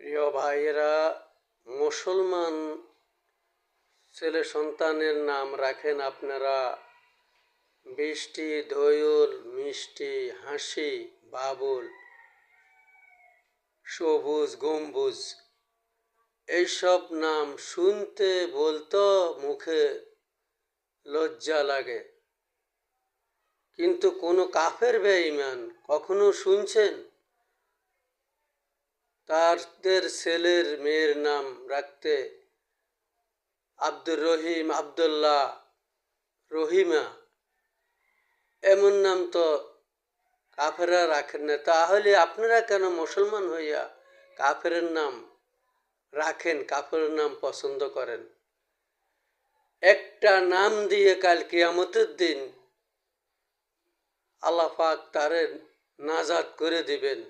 প্রিয় ভাইয়েরা, মুসলমান ছেলে সন্তানের নাম রাখেন আপনারা বৃষ্টি, দোয়েল, মিষ্টি, হাসি, বাবুল, সবুজ, গম্বুজ। এইসব নাম শুনতে বলতো মুখে লজ্জা লাগে, কিন্তু কোনো কাফের বেঈমান কখনো শুনছেন তাদের ছেলের মেয়ের নাম রাখতে আব্দুর রহিম, আব্দুল্লাহ, রহিমা? এমন নাম তো কাফেররা রাখেন না। তাহলে আপনারা কেন মুসলমান হইয়া কাফেরের নাম রাখেন, কাফেরের নাম পছন্দ করেন? একটা নাম দিয়ে কাল কিয়ামতের দিন আল্লাহ পাক তারে নাজাত করে দিবেন।